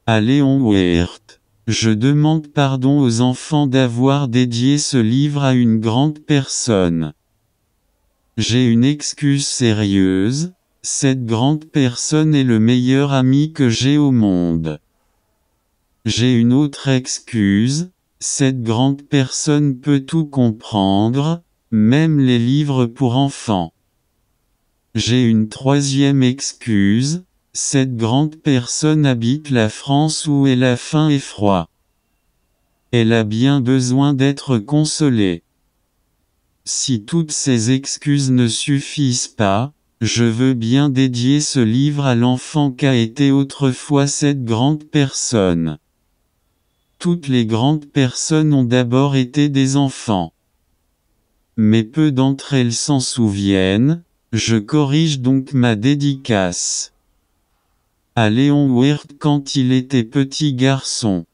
À Léon Werth. Je demande pardon aux enfants d'avoir dédié ce livre à une grande personne. J'ai une excuse sérieuse, cette grande personne est le meilleur ami que j'ai au monde. J'ai une autre excuse, cette grande personne peut tout comprendre, même les livres pour enfants. J'ai une troisième excuse, cette grande personne habite la France où elle a faim et froid. Elle a bien besoin d'être consolée. Si toutes ces excuses ne suffisent pas, je veux bien dédier ce livre à l'enfant qu'a été autrefois cette grande personne. Toutes les grandes personnes ont d'abord été des enfants. Mais peu d'entre elles s'en souviennent, je corrige donc ma dédicace. À Léon Werth quand il était petit garçon.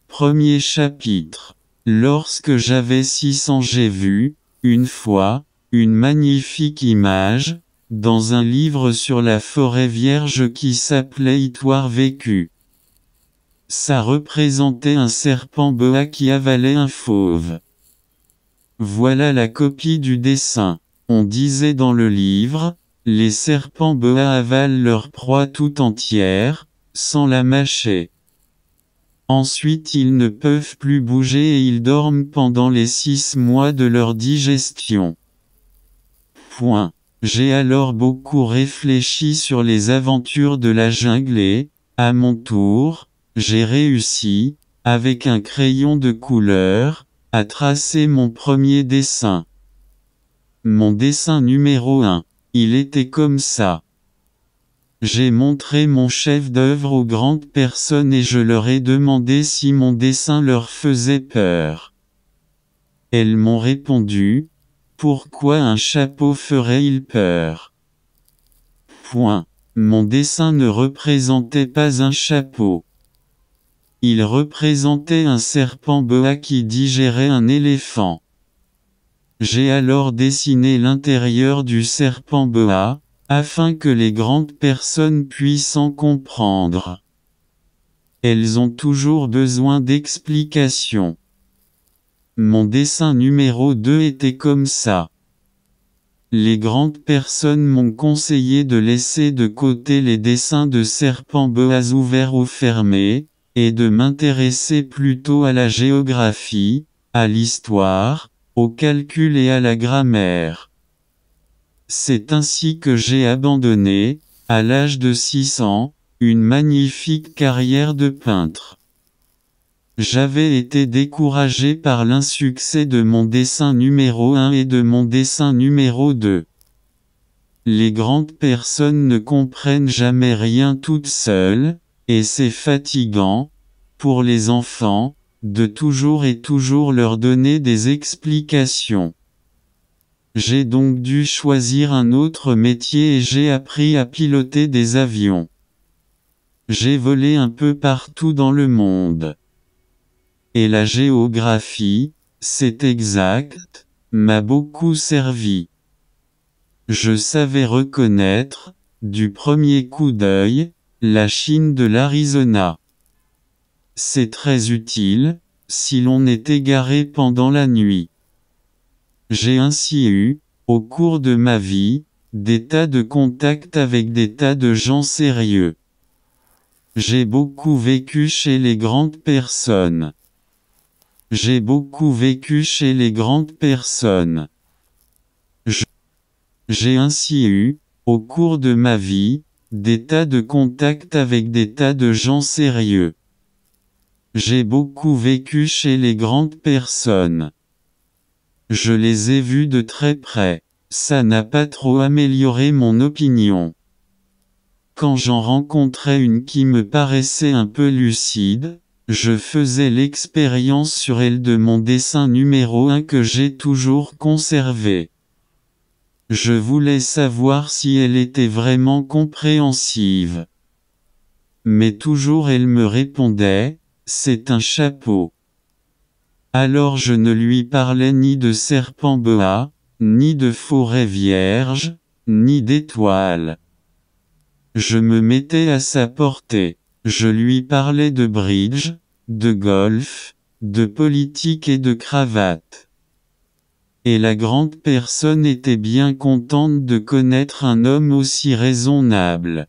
Premier chapitre. Lorsque j'avais 6 ans j'ai vu, une fois, une magnifique image, dans un livre sur la forêt vierge qui s'appelait Histoire vécue. Ça représentait un serpent boa qui avalait un fauve. Voilà la copie du dessin. On disait dans le livre, les serpents boa avalent leur proie tout entière, sans la mâcher. Ensuite ils ne peuvent plus bouger et ils dorment pendant les 6 mois de leur digestion. Point. J'ai alors beaucoup réfléchi sur les aventures de la jungle et, à mon tour, j'ai réussi, avec un crayon de couleur, à tracer mon premier dessin. Mon dessin numéro 1. Il était comme ça. J'ai montré mon chef-d'œuvre aux grandes personnes et je leur ai demandé si mon dessin leur faisait peur. Elles m'ont répondu, pourquoi un chapeau ferait-il peur? Point. Mon dessin ne représentait pas un chapeau. Il représentait un serpent boa qui digérait un éléphant. J'ai alors dessiné l'intérieur du serpent boa, afin que les grandes personnes puissent en comprendre. Elles ont toujours besoin d'explications. Mon dessin numéro 2 était comme ça. Les grandes personnes m'ont conseillé de laisser de côté les dessins de serpents boas ouverts ou fermés, et de m'intéresser plutôt à la géographie, à l'histoire, au calcul et à la grammaire. C'est ainsi que j'ai abandonné, à l'âge de 6 ans, une magnifique carrière de peintre. J'avais été découragé par l'insuccès de mon dessin numéro 1 et de mon dessin numéro 2. Les grandes personnes ne comprennent jamais rien toutes seules, et c'est fatigant, pour les enfants, de toujours et toujours leur donner des explications. J'ai donc dû choisir un autre métier et j'ai appris à piloter des avions. J'ai volé un peu partout dans le monde. Et la géographie, c'est exact, m'a beaucoup servi. Je savais reconnaître, du premier coup d'œil, la Chine de l'Arizona. C'est très utile, si l'on est égaré pendant la nuit. J'ai ainsi eu, au cours de ma vie, des tas de contacts avec des tas de gens sérieux. J'ai beaucoup vécu chez les grandes personnes. J'ai beaucoup vécu chez les grandes personnes. J'ai ainsi eu, au cours de ma vie, des tas de contacts avec des tas de gens sérieux. J'ai beaucoup vécu chez les grandes personnes. Je les ai vus de très près. Ça n'a pas trop amélioré mon opinion. Quand j'en rencontrais une qui me paraissait un peu lucide, je faisais l'expérience sur elle de mon dessin numéro 1 que j'ai toujours conservé. Je voulais savoir si elle était vraiment compréhensive. mais toujours elle me répondait, c'est un chapeau. Alors je ne lui parlais ni de serpent boa, ni de forêt vierge, ni d'étoiles. Je me mettais à sa portée. Je lui parlais de bridge, de golf, de politique et de cravate. Et la grande personne était bien contente de connaître un homme aussi raisonnable.